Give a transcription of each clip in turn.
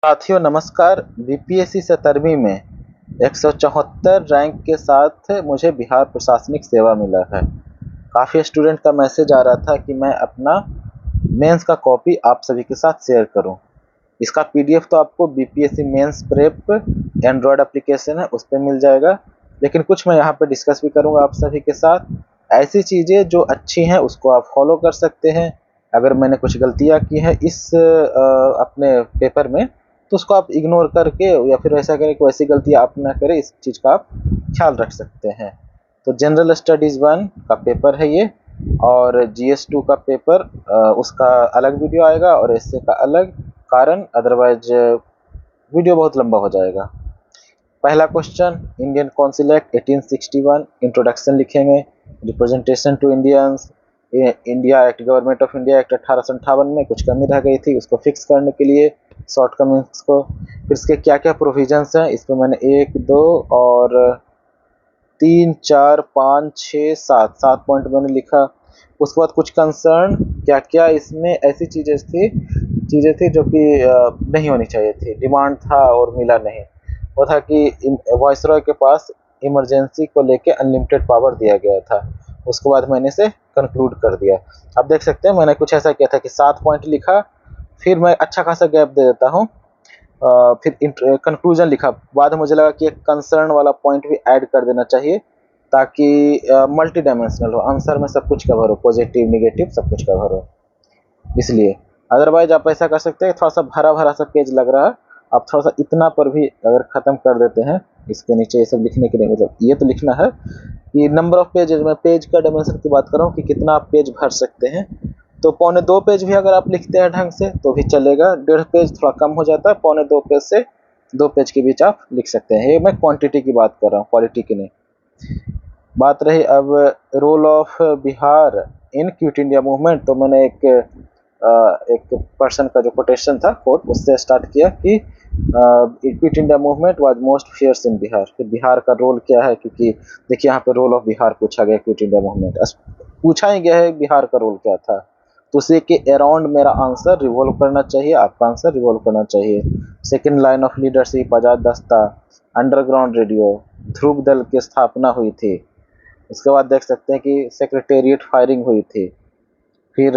साथियों नमस्कार। बीपीएससी 17वीं में 174 रैंक के साथ मुझे बिहार प्रशासनिक सेवा मिला है। काफ़ी स्टूडेंट का मैसेज आ रहा था कि मैं अपना मेंस का कॉपी आप सभी के साथ शेयर करूं। इसका पीडीएफ तो आपको BPSC mains prep android application है उस पर मिल जाएगा, लेकिन कुछ मैं यहाँ पे डिस्कस भी करूँगा आप सभी के साथ। ऐसी चीज़ें जो अच्छी हैं उसको आप फॉलो कर सकते हैं। अगर मैंने कुछ गलतियाँ की हैं इस अपने पेपर में तो उसको आप इग्नोर करके या फिर ऐसा करें कि वैसी गलती आप ना करें, इस चीज़ का आप ख्याल रख सकते हैं। तो जनरल स्टडीज़ 1 का पेपर है ये, और जीएस 2 का पेपर उसका अलग वीडियो आएगा और एसए का अलग, कारण अदरवाइज वीडियो बहुत लंबा हो जाएगा। पहला question, Indian council act 1861, introduction लिखेंगे। Representation to Indians, India act, government of India act 1858 में कुछ कमी रह गई थी, उसको फिक्स करने के लिए शॉर्टकमिंग्स को। फिर इसके क्या क्या प्रोविजंस हैं, इस पर मैंने 1, 2 और 3, 4, 5, 6, 7 पॉइंट मैंने लिखा। उसके बाद कुछ कंसर्न, क्या क्या इसमें ऐसी चीज़ें थी जो कि नहीं होनी चाहिए थी, डिमांड था और मिला नहीं। वो था कि वायसरॉय के पास इमरजेंसी को लेके अनलिमिटेड पावर दिया गया था। उसके बाद मैंने इसे कंक्लूड कर दिया। अब देख सकते हैं मैंने कुछ ऐसा किया था कि 7 पॉइंट लिखा, फिर मैं अच्छा खासा गैप दे देता हूँ, फिर कंक्लूजन लिखा। बाद में मुझे लगा कि एक कंसर्न वाला पॉइंट भी ऐड कर देना चाहिए ताकि मल्टी डायमेंशनल हो, आंसर में सब कुछ कवर हो, पॉजिटिव निगेटिव सब कुछ कवर हो, इसलिए। अदरवाइज आप ऐसा कर सकते हैं, थोड़ा सा भरा भरा सा पेज लग रहा है, आप थोड़ा सा इतना पर भी अगर ख़त्म कर देते हैं, इसके नीचे ये सब लिखने के लिए, मतलब ये तो लिखना है कि नंबर ऑफ पेजेज में पेज का डायमेंशन की बात कर रहा हूँ कि कितना आप पेज भर सकते हैं। तो 1.25 पेज भी अगर आप लिखते हैं ढंग से तो भी चलेगा। 1.5 पेज थोड़ा कम हो जाता है, 1.25 पेज से 2 पेज के बीच आप लिख सकते हैं। ये मैं क्वांटिटी की बात कर रहा हूँ, क्वालिटी की नहीं। बात रही अब role of Bihar in quit India movement, तो मैंने एक पर्सन का जो कोटेशन था कोट उससे स्टार्ट किया कि quit India movement was most fierce in Bihar. फिर बिहार का रोल क्या है, क्योंकि देखिए यहाँ पे रोल ऑफ बिहार पूछा गया, क्विट इंडिया मूवमेंट पूछा ही गया है बिहार का रोल क्या था, तो उसी के अराउंड मेरा आंसर रिवॉल्व करना चाहिए, आपका आंसर रिवॉल्व करना चाहिए। सेकेंड लाइन ऑफ लीडरशिप, आज़ाद दस्ता, अंडरग्राउंड रेडियो, ध्रुव दल की स्थापना हुई थी। उसके बाद देख सकते हैं कि सेक्रेटेरिएट फायरिंग हुई थी। फिर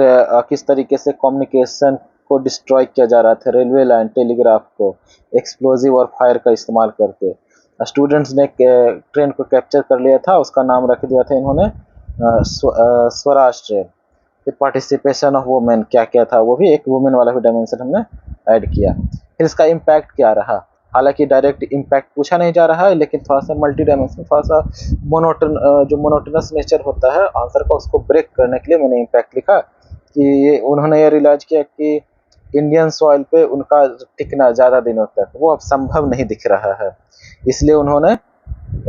किस तरीके से कम्युनिकेशन को डिस्ट्रॉय किया जा रहा था, रेलवे लाइन, टेलीग्राफ को एक्सप्लोजिव और फायर का इस्तेमाल करके। स्टूडेंट्स ने ट्रेन को कैप्चर कर लिया था, उसका नाम रख दिया था इन्होंने स्वराज ट्रेन। फिर पार्टिसिपेशन ऑफ वुमेन, क्या क्या था, वो भी एक वुमेन वाला भी डायमेंशन हमने ऐड किया। फिर इसका इम्पैक्ट क्या रहा, हालांकि डायरेक्ट इम्पैक्ट पूछा नहीं जा रहा है, लेकिन थोड़ा सा मल्टी डायमेंशन, थोड़ा सा जो मोनोटोनस नेचर होता है आंसर का, उसको ब्रेक करने के लिए मैंने इम्पैक्ट लिखा कि ये उन्होंने ये रियलाइज किया कि इंडियन सॉइल पे उनका टिकना ज़्यादा दिनों तक वो अब संभव नहीं दिख रहा है, इसलिए उन्होंने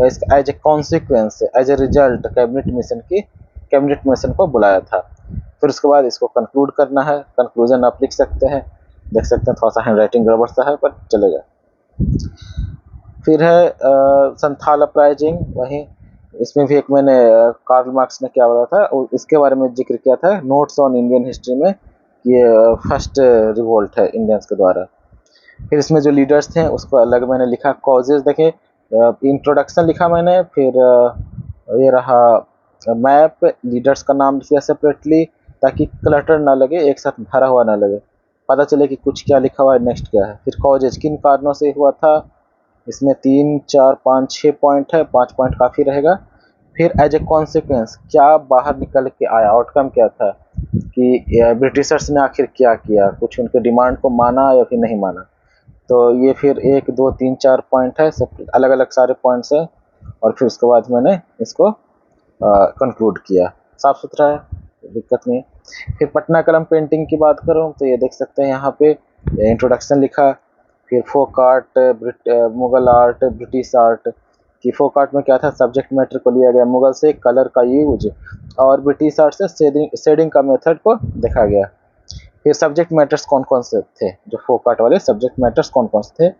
as a consequence, as a result cabinet mission को बुलाया था। फिर उसके बाद इसको कंक्लूड करना है, कंक्लूजन आप लिख सकते हैं, देख सकते हैं थोड़ा सा हैंड राइटिंग गड़बड़ सा है पर चलेगा। फिर है संथाल अपराइजिंग, वहीं इसमें भी एक मैंने कार्ल मार्क्स ने क्या बोला था इसके बारे में जिक्र किया था नोट्स ऑन इंडियन हिस्ट्री में, ये फर्स्ट रिवोल्ट है इंडियंस के द्वारा। फिर इसमें जो लीडर्स थे उसको अलग मैंने लिखा, कॉजेज देखें, इंट्रोडक्शन लिखा मैंने, फिर ये रहा मैप, लीडर्स का नाम लिखा सेपरेटली ताकि क्लटर ना लगे, एक साथ भरा हुआ ना लगे, पता चले कि कुछ क्या लिखा हुआ है नेक्स्ट क्या है। फिर कॉजेज किन कारणों से हुआ था, इसमें 3, 4, 5, 6 पॉइंट है, 5 पॉइंट काफ़ी रहेगा। फिर एज ए कॉन्सिक्वेंस क्या बाहर निकल के आया, आउटकम क्या था कि ब्रिटिशर्स ने आखिर क्या किया, कुछ उनके डिमांड को माना या फिर नहीं माना। तो ये फिर 1, 2, 3, 4 पॉइंट है, सब अलग अलग सारे पॉइंट्स है, और फिर उसके बाद मैंने इसको कंक्लूड किया। साफ सुथरा है, दिक्कत नहीं है। फिर पटना कलम पेंटिंग की बात करूँ तो ये देख सकते हैं यहाँ पे इंट्रोडक्शन लिखा, फिर folk art, Mughal art, British art. कि फोक आर्ट में क्या था, सब्जेक्ट मैटर को लिया गया मुगल से, कलर का यूज, और ब्रिटिश आर्ट से शेडिंग का मेथड को देखा गया। फिर सब्जेक्ट मैटर्स कौन कौन से थे, जो फोक आर्ट वाले सब्जेक्ट मैटर्स कौन कौन से थे,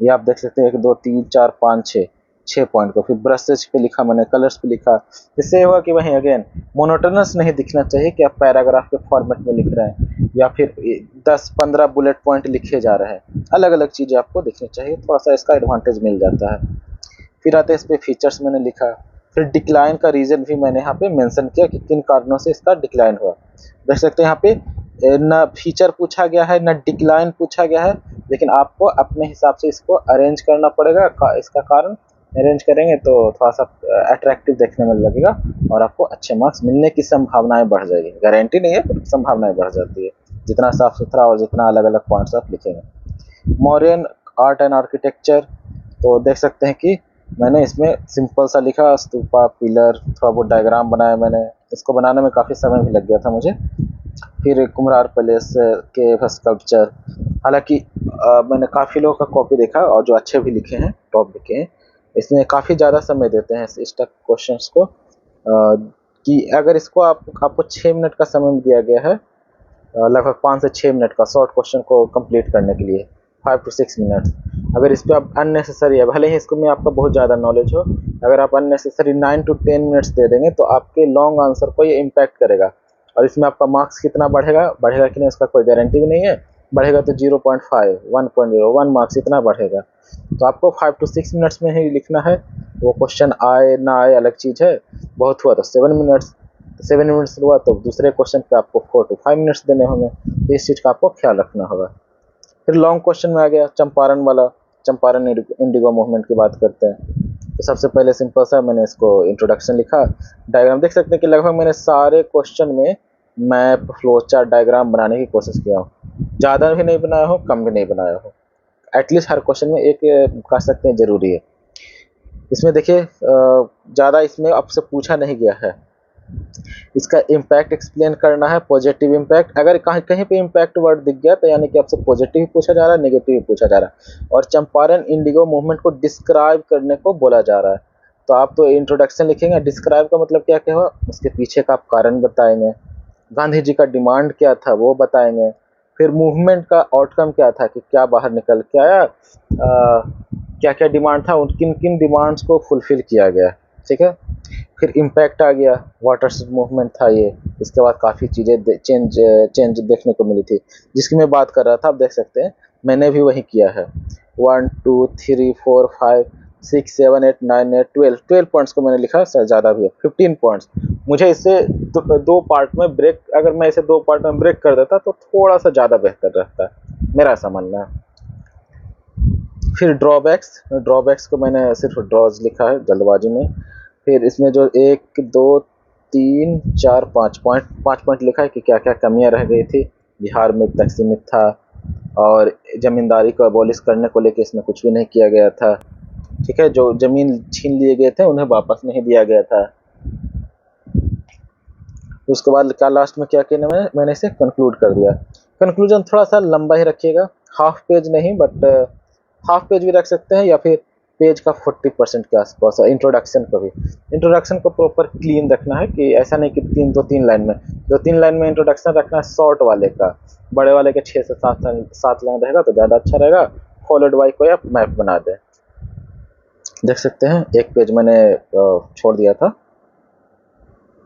ये आप देख सकते हैं 1, 2, 3, 4, 5, 6 6 पॉइंट को, फिर ब्रशेज पे लिखा मैंने, कलर्स पे लिखा। इससे हुआ कि वहीं अगेन मोनोटोनस नहीं दिखना चाहिए कि आप पैराग्राफ के फॉर्मेट में लिख रहे हैं या फिर 10-15 बुलेट पॉइंट लिखे जा रहे हैं, अलग अलग चीज़ें आपको दिखनी चाहिए, थोड़ा सा इसका एडवांटेज मिल जाता है। फिर आते हैं इस पे फीचर्स मैंने लिखा, फिर डिक्लाइन का रीज़न भी मैंने यहाँ पे मेंशन किया कि किन कारणों से इसका डिक्लाइन हुआ। देख सकते हैं यहाँ पे ना फीचर पूछा गया है ना डिक्लाइन पूछा गया है, लेकिन आपको अपने हिसाब से इसको अरेंज करना पड़ेगा। इसका कारण अरेंज करेंगे तो थोड़ा सा अट्रैक्टिव देखने में लगेगा और आपको अच्छे मार्क्स मिलने की संभावनाएं बढ़ जाएगी। गारंटी नहीं है पर संभावनाएं बढ़ जाती है जितना साफ सुथरा और जितना अलग अलग पॉइंट्स आप लिखेंगे। मॉडर्न आर्ट एंड आर्किटेक्चर, तो देख सकते हैं कि मैंने इसमें सिंपल सा लिखा, स्तूपा, पिलर, थोड़ा बहुत डायग्राम बनाया मैंने। इसको बनाने में काफ़ी समय भी लग गया था मुझे। फिर कुम्हरार पैलेस के स्कल्पचर, हालांकि मैंने काफ़ी लोगों का कॉपी देखा और जो अच्छे भी लिखे हैं, टॉप लिखे हैं, इसमें काफ़ी ज़्यादा समय देते हैं इस टफ क्वेश्चंस को, कि अगर इसको आपको 6 मिनट का समय दिया गया है, लगभग 5 से 6 मिनट का शॉर्ट क्वेश्चन को कंप्लीट करने के लिए, 5 to 6 मिनट्स। अगर इस पर आप अननेसेसरी है, भले ही इसको में आपका बहुत ज़्यादा नॉलेज हो, अगर आप अननेसेसरी 9 to 10 मिनट्स दे देंगे तो आपके लॉन्ग आंसर को ये इम्पैक्ट करेगा। और इसमें आपका मार्क्स कितना बढ़ेगा कि नहीं, उसका कोई गारंटी भी नहीं है। बढ़ेगा तो 0.5, 1.01 मार्क्स इतना बढ़ेगा। तो आपको 5 to 6 मिनट्स में ही लिखना है। वो क्वेश्चन आए ना आए अलग चीज़ है, बहुत हुआ तो 7 मिनट्स, 7 मिनट्स हुआ तो दूसरे क्वेश्चन पे आपको 4 to 5 मिनट्स देने होंगे। तो इस चीज़ का आपको ख्याल रखना होगा। फिर लॉन्ग क्वेश्चन में आ गया चंपारण वाला, चंपारण इंडिगो मूवमेंट की बात करते हैं। तो सबसे पहले सिंपल सा मैंने इसको इंट्रोडक्शन लिखा, डायग्राम देख सकते हैं कि लगभग मैंने सारे क्वेश्चन में मैप, फ्लो चार्ट, डायग्राम बनाने की कोशिश किया हूँ। ज़्यादा भी नहीं बनाया हूँ, कम भी नहीं बनाया हूँ, एटलीस्ट हर क्वेश्चन में एक कह सकते हैं ज़रूरी है। इसमें देखिए ज़्यादा इसमें आपसे पूछा नहीं गया है। इसका इम्पैक्ट एक्सप्लेन करना है, पॉजिटिव इम्पैक्ट। अगर कहीं पे इम्पैक्ट वर्ड दिख गया तो यानी कि आपसे पॉजिटिव पूछा जा रहा है, नेगेटिव पूछा जा रहा है। और चंपारण इंडिगो मूवमेंट को डिस्क्राइब करने को बोला जा रहा है। तो आप तो इंट्रोडक्शन लिखेंगे, डिस्क्राइब का मतलब क्या क्या हुआ, उसके पीछे का आप कारण बताएंगे, गांधी जी का डिमांड क्या था वो बताएंगे, फिर मूवमेंट का आउटकम क्या था कि क्या बाहर निकल के आया, क्या क्या डिमांड था, उन किन किन डिमांड्स को फुलफिल किया गया, ठीक है। फिर इम्पैक्ट आ गया, वाटर मूवमेंट था ये। इसके बाद काफ़ी चीज़ें चेंज देखने को मिली थी जिसकी मैं बात कर रहा था। आप देख सकते हैं मैंने भी वही किया है। 1 2 3 4 5 6 7 8 9 8 12 पॉइंट्स को मैंने लिखा, सर ज़्यादा भी है 15 पॉइंट्स। मुझे इसे दो पार्ट में ब्रेक, अगर मैं इसे 2 पार्ट में ब्रेक कर देता तो थोड़ा सा ज़्यादा बेहतर रहता, मेरा ऐसा मानना है। फिर ड्रॉबैक्स को मैंने सिर्फ ड्रॉज लिखा है जल्दबाजी में। फिर इसमें जो 1 2 3 4 5 पॉइंट लिखा है कि क्या क्या कमियां रह गई थी। बिहार में तकसीमित था और ज़मींदारी को अबॉलिश करने को लेकर इसमें कुछ भी नहीं किया गया था, ठीक है। जो ज़मीन छीन लिए गए थे उन्हें वापस नहीं दिया गया था। उसके बाद क्या लास्ट में क्या किया मैंने इसे कंक्लूड कर दिया। कंक्लूजन थोड़ा सा लंबा ही रखिएगा, हाफ पेज नहीं, बट हाफ पेज भी रख सकते हैं या फिर पेज का 40% के आसपास। इंट्रोडक्शन को भी, इंट्रोडक्शन को प्रॉपर क्लीन रखना है कि ऐसा नहीं कि 2-3 लाइन में, 2-3 लाइन में इंट्रोडक्शन रखना है। शॉर्ट वाले का, बड़े वाले के 6 से 7 लाइन रहेगा तो ज़्यादा अच्छा रहेगा। फॉलोड बाई कोई आप मैप बना दें। देख सकते हैं एक पेज मैंने छोड़ दिया था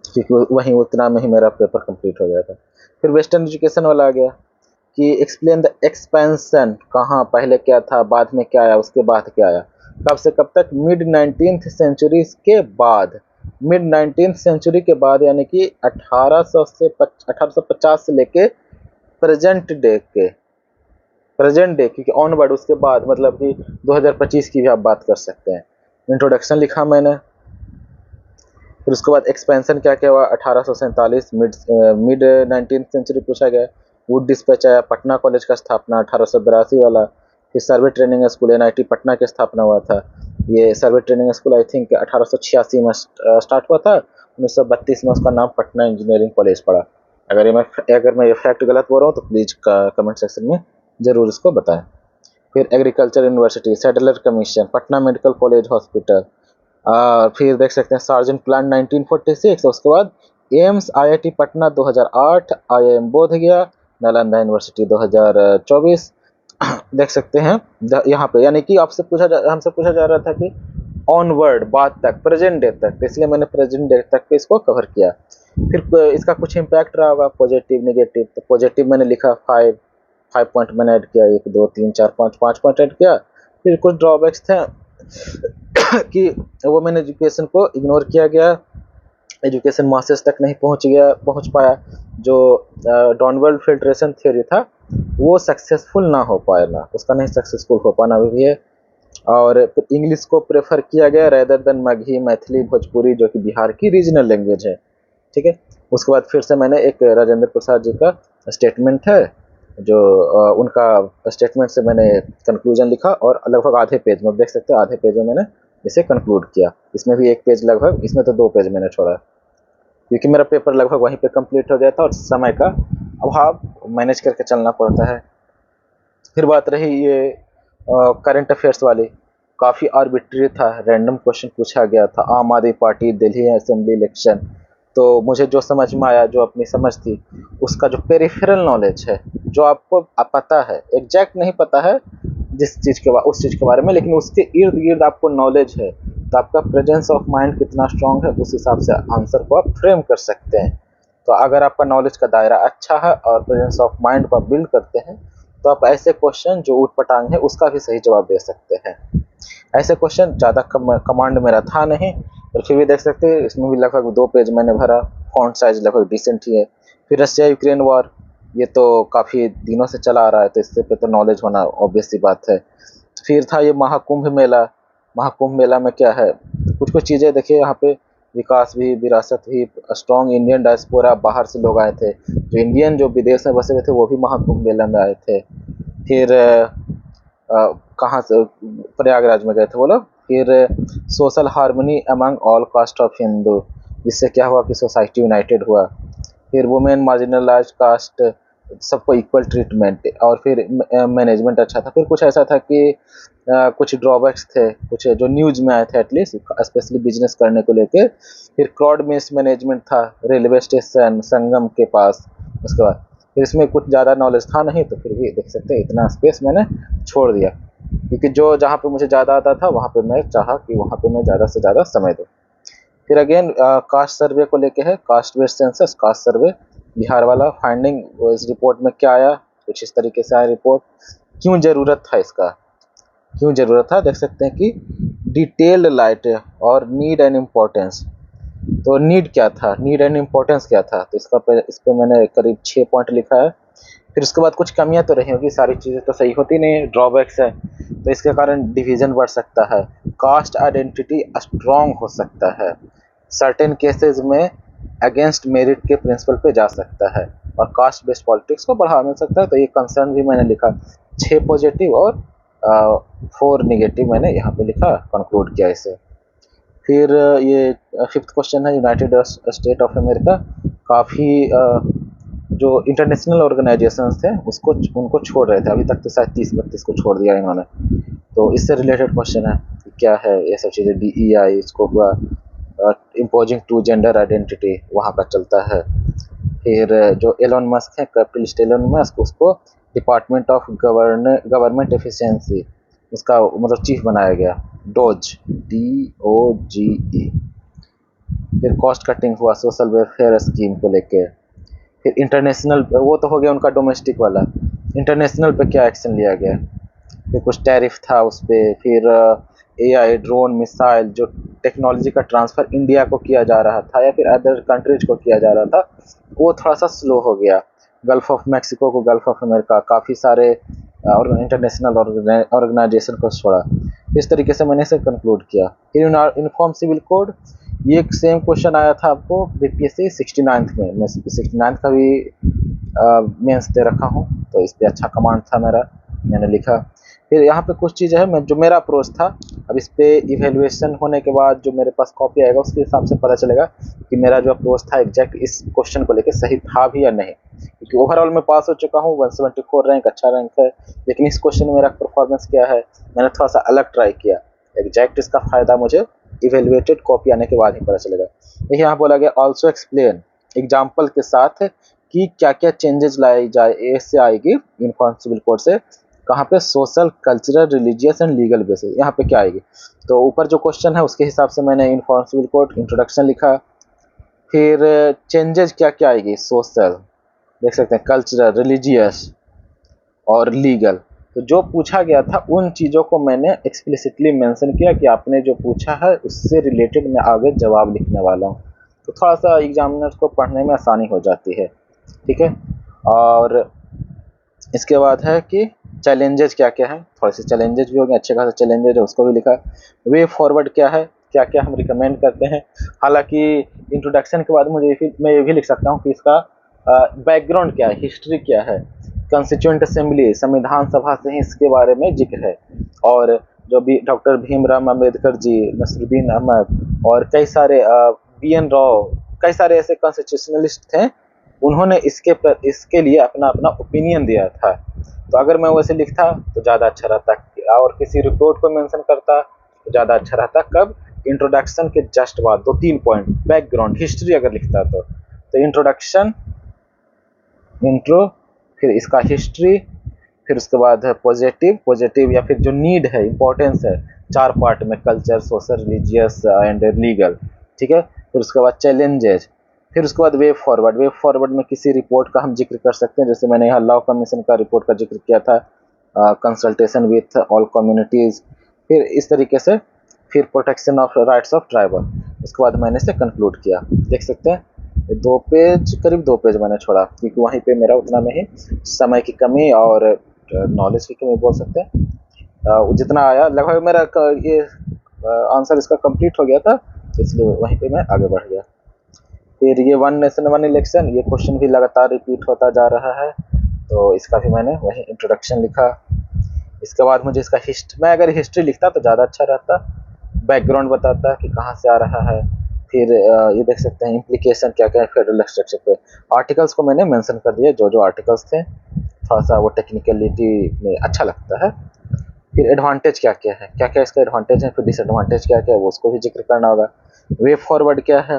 क्योंकि वहीं उतना में ही मेरा पेपर कंप्लीट हो गया था। फिर वेस्टर्न एजुकेशन वाला आ गया कि एक्सप्लेन द एक्सपेंशन, कहाँ पहले क्या था, बाद में क्या आया, उसके बाद क्या आया, कब से कब तक, मिड 19th सेंचुरी के बाद, मिड 19th सेंचुरी के बाद यानी कि 1850 से लेके प्रेजेंट डे क्योंकि ऑनवर्ड उसके बाद मतलब कि 2025 की भी आप बात कर सकते हैं। इंट्रोडक्शन लिखा मैंने। फिर उसके बाद एक्सपेंशन क्या क्या हुआ, 1847 मिड 19th सेंचुरी पूछा गया। वुड डिस्पैच आया, पटना कॉलेज का स्थापना 1882 वाला। फिर सर्वे ट्रेनिंग स्कूल NIT पटना की स्थापना हुआ था। ये सर्वे ट्रेनिंग स्कूल आई थिंक 1886 में स्टार्ट हुआ था। 1932 में उसका नाम पटना इंजीनियरिंग कॉलेज पड़ा। अगर मैं ये फैक्ट गलत बोल रहा हूँ तो प्लीज़ कमेंट सेक्शन में ज़रूर इसको बताएं। फिर agriculture university, settler commission, Patna medical college hospital. फिर देख सकते हैं सार्जेंट प्लान 1946। उसके बाद AIIMS IIT Patna 2008, IIM Bodhgaya, Nalanda university 2024। देख सकते हैं यहाँ पे, यानी कि हमसे पूछा जा रहा था कि ऑनवर्ड, बाद तक, प्रेजेंट डे तक, तो इसलिए मैंने प्रेजेंट डे तक के इसको कवर किया। फिर इसका कुछ इम्पैक्ट रहा होगा पॉजिटिव नेगेटिव, तो पॉजिटिव मैंने लिखा 5 पॉइंट मैंने ऐड किया, 1 2 3 4 5 पॉइंट ऐड किया। फिर कुछ ड्रॉबैक्स थे कि वो मैंने एजुकेशन को इग्नोर किया गया, एजुकेशन मासेस तक नहीं पहुंच पाया, जो डॉनवर्ल्ड फिल्ट्रेशन थ्योरी था वो सक्सेसफुल ना हो पाया, ना उसका नहीं सक्सेसफुल हो पाना भी है। और इंग्लिश को प्रेफर किया गया रेदर देन मगही, मैथिली, भोजपुरी, जो कि बिहार की रीजनल लैंग्वेज है। ठीक है, उसके बाद फिर से मैंने एक राजेंद्र प्रसाद जी का स्टेटमेंट है, जो उनका स्टेटमेंट से मैंने कंक्लूजन लिखा, और लगभग आधे पेज में, देख सकते हैं आधे पेज में मैंने इसे कंक्लूड किया। इसमें भी 1 पेज लगभग, इसमें तो 2 पेज मैंने छोड़ा, क्योंकि मेरा पेपर लगभग वहीं पे कंप्लीट हो गया था और समय का अभाव मैनेज करके चलना पड़ता है। फिर बात रही ये करंट अफेयर्स वाली, काफ़ी आर्बिट्री था, रैंडम क्वेश्चन पूछा गया था। आम आदमी पार्टी दिल्ली असेंबली इलेक्शन, तो मुझे जो समझ में आया, जो अपनी समझ थी, उसका जो पेरिफेरल नॉलेज है, जो आपको पता है, एग्जैक्ट नहीं पता है जिस चीज़ के उस चीज़ के बारे में, लेकिन उसके इर्द गिर्द आपको नॉलेज है, तो आपका प्रेजेंस ऑफ माइंड कितना स्ट्रांग है, उस हिसाब से आंसर को आप फ्रेम कर सकते हैं। तो अगर आपका नॉलेज का दायरा अच्छा है और प्रेजेंस ऑफ माइंड को आप बिल्ड करते हैं, तो आप ऐसे क्वेश्चन जो ऊटपटांग है उसका भी सही जवाब दे सकते हैं। ऐसे क्वेश्चन ज़्यादा कमांड मेरा था नहीं, पर फिर भी देख सकते हैं इसमें भी लगभग 2 पेज मैंने भरा, फॉन्ट साइज लगभग डिसेंट ही है। फिर रशिया यूक्रेन वॉर, ये तो काफ़ी दिनों से चला आ रहा है, तो इससे पे तो नॉलेज होना ऑब्वियस सी बात है। फिर था ये महाकुंभ मेला, महाकुंभ मेला में क्या है, कुछ कुछ चीज़ें देखिए यहाँ पे, विकास भी, विरासत भी, स्ट्रॉन्ग इंडियन डायस्पोरा, बाहर से लोग आए थे, जो इंडियन जो विदेश में बसे हुए थे वो भी महाकुंभ मेला में आए थे। फिर कहाँ से, प्रयागराज में गए थे वो लोग। फिर social harmony among all cast of Hindu, जिससे क्या हुआ कि सोसाइटी यूनाइटेड हुआ। फिर वुमेन मार्जिनलाइज कास्ट, सबको इक्वल ट्रीटमेंट, और फिर मैनेजमेंट अच्छा था। फिर कुछ ऐसा था कि कुछ ड्रॉबैक्स थे, कुछ जो न्यूज़ में आए थे एटलीस्ट, स्पेशली बिजनेस करने को लेके। फिर क्राउड मिस मैनेजमेंट था, रेलवे स्टेशन संगम के पास। उसके बाद फिर इसमें कुछ ज़्यादा नॉलेज था नहीं, तो फिर भी देख सकते हैं इतना स्पेस मैंने छोड़ दिया, क्योंकि जो जहाँ पे मुझे ज़्यादा आता था वहाँ पे मैं चाहा कि वहाँ पे मैं ज़्यादा से ज़्यादा समय दूँ। फिर अगेन कास्ट सर्वे को लेके है, कास्ट बेस्ड सेंसस, कास्ट सर्वे बिहार वाला फाइंडिंग, इस रिपोर्ट में क्या आया, कुछ इस तरीके से आया रिपोर्ट। क्यों ज़रूरत था इसका, क्यों ज़रूरत था, देख सकते हैं कि डिटेल्ड लाइट और नीड एंड इम्पोर्टेंस। तो नीड क्या था, नीड एंड इम्पोर्टेंस क्या था, तो इस पे मैंने करीब 6 पॉइंट लिखा है। फिर उसके बाद कुछ कमियां तो रही होगी, सारी चीज़ें तो सही होती नहीं है, ड्रॉबैक्स है, तो इसके कारण डिवीज़न बढ़ सकता है, कास्ट आइडेंटिटी स्ट्रॉन्ग हो सकता है, सर्टेन केसेस में अगेंस्ट मेरिट के प्रिंसिपल पे जा सकता है, और कास्ट बेस्ड पॉलिटिक्स को बढ़ावा मिल सकता है। तो ये कंसर्न भी मैंने लिखा, 6 पॉजिटिव और 4 निगेटिव मैंने यहाँ पे लिखा, कंक्लूड किया इसे। फिर ये 5th क्वेश्चन है, यूनाइटेड स्टेट ऑफ अमेरिका काफ़ी जो इंटरनेशनल ऑर्गेनाइजेशंस थे उसको उनको छोड़ रहे थे, अभी तक तो शायद 30-32 को छोड़ दिया इन्होंने। तो इससे रिलेटेड क्वेश्चन है कि क्या है ये सब चीज़ें, DEI इसको हुआ, इम्पोजिंग टू जेंडर आइडेंटिटी वहाँ का चलता है। फिर जो एलोन मस्क है, कैपिटलिस्ट एलोन मस्क, उसको डिपार्टमेंट ऑफ गवर्नमेंट एफिशिएंसी, उसका मतलब चीफ बनाया गया, डोज, DOGE। फिर कॉस्ट कटिंग हुआ सोशल वेलफेयर स्कीम को लेके। फिर इंटरनेशनल, वो तो हो गया उनका डोमेस्टिक वाला, इंटरनेशनल पे क्या एक्शन लिया गया, फिर कुछ टैरिफ था उस पर। फिर AI, ड्रोन, मिसाइल, जो टेक्नोलॉजी का ट्रांसफ़र इंडिया को किया जा रहा था या फिर अदर कंट्रीज को किया जा रहा था, वो थोड़ा सा स्लो हो गया। गल्फ ऑफ मैक्सिको को गल्फ ऑफ अमेरिका, काफ़ी सारे और इंटरनेशनल ऑर्गेनाइजेशन को छोड़ा। इस तरीके से मैंने इसे कंक्लूड किया। फिर यूनिफॉर्म सिविल कोड, ये एक सेम क्वेश्चन आया था आपको BPSC 69th में, मैं 69th का भी मेंस दे रखा हूँ, तो इस पर अच्छा कमांड था मेरा, मैंने लिखा। फिर यहाँ पे कुछ चीज़ें हैं, मैं जो मेरा अप्रोच था, अब इस पे इवेल्युएशन होने के बाद जो मेरे पास कॉपी आएगा उसके हिसाब से पता चलेगा कि मेरा जो अप्रोच था एग्जैक्ट इस क्वेश्चन को लेकर सही था भी या नहीं, क्योंकि ओवरऑल मैं पास हो चुका हूँ, 174 रैंक, अच्छा रैंक है, लेकिन इस क्वेश्चन में मेरा परफॉर्मेंस क्या है, मैंने थोड़ा सा अलग ट्राई किया। एग्जैक्ट इसका फ़ायदा मुझे इवेल्युएटेड कॉपी आने के बाद ही पता चलेगा। देखिए यहाँ बोला गया ऑल्सो एक्सप्लेन एग्जाम्पल के साथ कि क्या क्या चेंजेस लाई जाए इससे आएगी यूनिफॉर्म सिविल कोड से कहाँ पे, social, cultural, religious and legal basis, यहाँ पे क्या आएगी। तो ऊपर जो क्वेश्चन है उसके हिसाब से मैंने इन्फॉर्मेशन सिविल कोड इंट्रोडक्शन लिखा। फिर चेंजेस क्या क्या आएगी, सोशल, देख सकते हैं, कल्चरल, रिलीजियस और लीगल। तो जो पूछा गया था उन चीज़ों को मैंने एक्सप्लिसिटली मेंशन किया कि आपने जो पूछा है उससे रिलेटेड मैं आगे जवाब लिखने वाला हूँ। तो थोड़ा सा एग्जामिनर को पढ़ने में आसानी हो जाती है, ठीक है। और इसके बाद है कि चैलेंजेस क्या क्या है, थोड़े से चैलेंजेस भी हो गए, अच्छे खासा चैलेंजेस है उसको भी लिखा। वे फॉरवर्ड क्या है, क्या क्या हम रिकमेंड करते हैं। हालांकि इंट्रोडक्शन के बाद मैं ये भी लिख सकता हूँ कि इसका बैकग्राउंड क्या है, हिस्ट्री क्या है, कॉन्स्टिट्यूएंट असेंबली, संविधान सभा से ही इसके बारे में जिक्र है। और जो भी डॉक्टर भीमराव अम्बेडकर जी, नसरुद्दीन अहमद और कई सारे BN राव, कई सारे ऐसे कॉन्स्टिट्यूशनलिस्ट थे, उन्होंने इसके लिए अपना अपना ओपिनियन दिया था। तो अगर मैं वैसे लिखता तो ज़्यादा अच्छा रहता, और किसी रिपोर्ट को मेंशन करता तो ज़्यादा अच्छा रहता। कब, इंट्रोडक्शन के जस्ट बाद 2-3 पॉइंट बैकग्राउंड हिस्ट्री अगर लिखता तो इंट्रोडक्शन, इंट्रो, फिर इसका हिस्ट्री, फिर उसके बाद है पॉजिटिव या फिर जो नीड है, इंपॉर्टेंस है, 4 पार्ट में, culture, social, religious and legal, ठीक है। फिर उसके बाद चैलेंजेस, फिर उसके बाद वे फॉरवर्ड में किसी रिपोर्ट का हम जिक्र कर सकते हैं, जैसे मैंने यहाँ लॉ कमीशन का रिपोर्ट का जिक्र किया था, कंसल्टेशन विथ ऑल कम्युनिटीज़, फिर इस तरीके से, फिर protection of rights of tribal. उसके बाद मैंने इसे कंक्लूड किया, देख सकते हैं। 2 पेज, करीब 2 पेज मैंने छोड़ा, क्योंकि वहीं पे मेरा उतना में ही समय की कमी और नॉलेज की कमी बोल सकते हैं। जितना आया लगभग मेरा ये आंसर इसका कंप्लीट हो गया था, इसलिए वहीं पे मैं आगे बढ़ गया। फिर ये 1 नेशन 1 इलेक्शन, ये क्वेश्चन भी लगातार रिपीट होता जा रहा है, तो इसका भी मैंने वही इंट्रोडक्शन लिखा। इसके बाद मुझे इसका मैं अगर हिस्ट्री लिखता तो ज़्यादा अच्छा रहता, बैकग्राउंड बताता कि कहाँ से आ रहा है। फिर ये देख सकते हैं इम्प्लीकेशन क्या क्या है फेडरल स्ट्रक्चर पे। आर्टिकल्स को मैंने मेंशन कर दिया, जो जो आर्टिकल्स थे, थोड़ा सा वो टेक्निकलिटी में अच्छा लगता है। फिर एडवांटेज क्या क्या है, क्या क्या इसका एडवांटेज है, फिर डिसएडवांटेज क्या क्या है, वो उसको भी जिक्र करना होगा। वे फॉरवर्ड क्या है,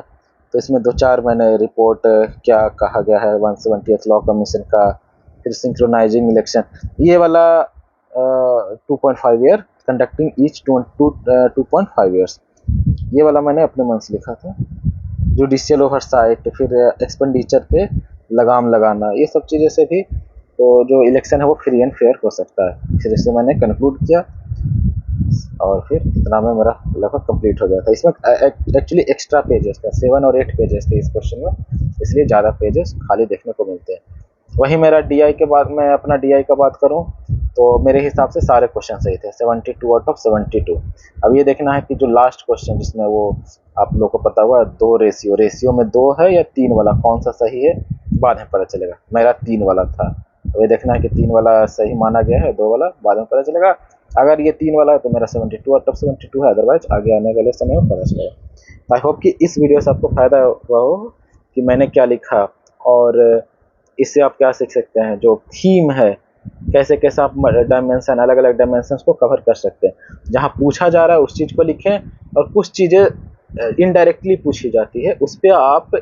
तो इसमें 2-4 मैंने रिपोर्ट क्या कहा गया है 170th लॉ कमीशन का। फिर सिंक्रोनाइजिंग इलेक्शन, ये वाला 2.5 ईयर कंडक्टिंग ईच 2.5 ईयर्स, ये वाला मैंने अपने मन से लिखा था। जुडिशियल ओवरसाइट, फिर एक्सपेंडिचर पे लगाम लगाना, ये सब चीज़ें से भी तो जो इलेक्शन है वो फ्री एंड फेयर हो सकता है। फिर इसे मैंने कंक्लूड किया और फिर इतना में मेरा लगभग कंप्लीट हो गया था। इसमें एक्चुअली एक्स्ट्रा पेजेस थे, 7 और 8 पेजेस थे इस क्वेश्चन में, इसलिए ज़्यादा पेजेस खाली देखने को मिलते हैं। वही मेरा DI के बाद, मैं अपना DI का बात करूं तो मेरे हिसाब से सारे क्वेश्चन सही थे, 72 आउट ऑफ 72। अब ये देखना है कि जो लास्ट क्वेश्चन जिसमें वो आप लोगों को पता हुआ 2 रेशियो में 2 है या 3 वाला, कौन सा सही है बाद में पता चलेगा। मेरा 3 वाला था, तो ये देखना है कि 3 वाला सही माना गया है, 2 वाला बाद में पता चलेगा। अगर ये 3 वाला है तो मेरा 72 आउट ऑफ 72 है, अदरवाइज आगे आने वाले समय में पता चलेगा। आई होप कि इस वीडियो से आपको फ़ायदा हुआ हो कि मैंने क्या लिखा, और इससे आप क्या सीख सकते हैं। जो थीम है, कैसे कैसे आप डायमेंशन, अलग अलग डायमेंशन को कवर कर सकते हैं। जहाँ पूछा जा रहा है उस चीज़ को लिखें, और कुछ चीज़ें इनडायरेक्टली पूछी जाती है उस पर आप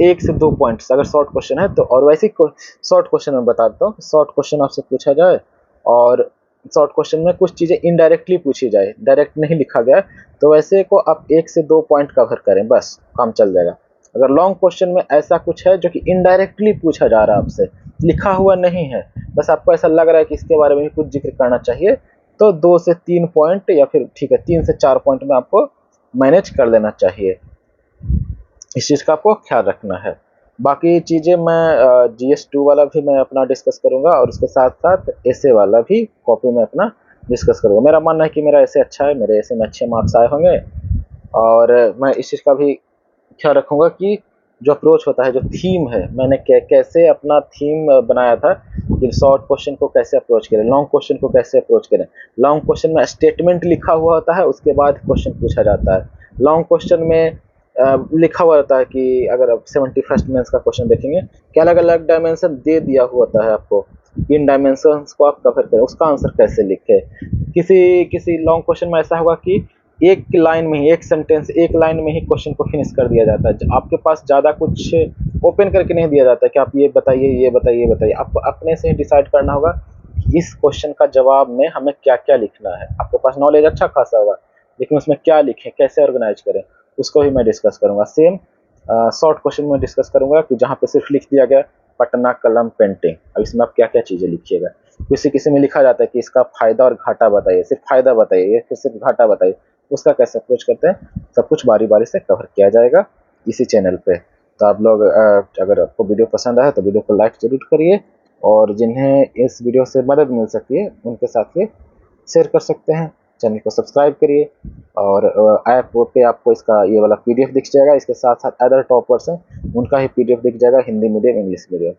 1 से 2 पॉइंट्स, अगर शॉर्ट क्वेश्चन है तो, और वैसे शॉर्ट क्वेश्चन में बताता हूँ, शॉर्ट क्वेश्चन आपसे पूछा जाए और शॉर्ट क्वेश्चन में कुछ चीज़ें इनडायरेक्टली पूछी जाए, डायरेक्ट नहीं लिखा गया, तो वैसे को आप 1 से 2 पॉइंट कवर करें, बस काम चल जाएगा। अगर लॉन्ग क्वेश्चन में ऐसा कुछ है जो कि इनडायरेक्टली पूछा जा रहा है आपसे, लिखा हुआ नहीं है, बस आपको ऐसा लग रहा है कि इसके बारे में कुछ जिक्र करना चाहिए, तो 2 से 3 पॉइंट, या फिर ठीक है 3 से 4 पॉइंट में आपको मैनेज कर लेना चाहिए। इस चीज़ का आपको ख्याल रखना है। बाकी चीज़ें मैं GS2 वाला भी मैं अपना डिस्कस करूँगा, और उसके साथ साथ ऐसे वाला भी कॉपी में अपना डिस्कस करूँगा। मेरा मानना है कि मेरा ऐसे अच्छा है, मेरे ऐसे में अच्छे मार्क्स आए होंगे, और मैं इस चीज़ का भी ख्याल रखूँगा कि जो अप्रोच होता है, जो थीम है, मैंने कैसे अपना थीम बनाया था कि शॉर्ट क्वेश्चन को कैसे अप्रोच करें, लॉन्ग क्वेश्चन को कैसे अप्रोच करें। लॉन्ग क्वेश्चन में स्टेटमेंट लिखा हुआ होता है, उसके बाद क्वेश्चन पूछा जाता है। लॉन्ग क्वेश्चन में लिखा हुआ रहता है कि अगर आप 71st मेंस का क्वेश्चन देखेंगे कि अलग अलग डायमेंशन दे दिया हुआ होता है आपको, इन डायमेंशंस को आप कवर करें, उसका आंसर कैसे लिखें। किसी लॉन्ग क्वेश्चन में ऐसा होगा कि एक लाइन में ही, एक सेंटेंस, एक लाइन में ही क्वेश्चन को फिनिश कर दिया जाता है। आपके पास ज़्यादा कुछ ओपन करके नहीं दिया जाता कि आप ये बताइए, ये बताइए, ये बताइए। आपको अपने से ही डिसाइड करना होगा इस क्वेश्चन का जवाब में हमें क्या क्या लिखना है। आपके पास नॉलेज अच्छा खासा होगा, लेकिन उसमें क्या लिखें, कैसे ऑर्गेनाइज करें, उसको भी मैं डिस्कस करूंगा। सेम शॉर्ट क्वेश्चन में डिस्कस करूंगा कि जहाँ पे सिर्फ लिख दिया गया पटना कलम पेंटिंग, अब इसमें आप क्या क्या चीज़ें लिखिएगा। किसी किसी में लिखा जाता है कि इसका फायदा और घाटा बताइए, सिर्फ फायदा बताइए, फिर सिर्फ घाटा बताइए, उसका कैसे अप्रोच करते हैं, सब कुछ बारी बारी से कवर किया जाएगा इसी चैनल पे। तो आप लोग अगर आपको वीडियो पसंद आया तो वीडियो को लाइक जरूर करिए, और जिन्हें इस वीडियो से मदद मिल सकती है उनके साथ ये शेयर कर सकते हैं। चैनल को सब्सक्राइब करिए, और ऐप पे आपको इसका ये वाला पीडीएफ दिख जाएगा, इसके साथ साथ अदर टॉपर्स हैं उनका ही पीडीएफ दिख जाएगा, हिंदी मीडियम, इंग्लिश मीडियम।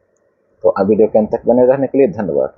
तो वीडियो के अंत तक बने रहने के लिए धन्यवाद।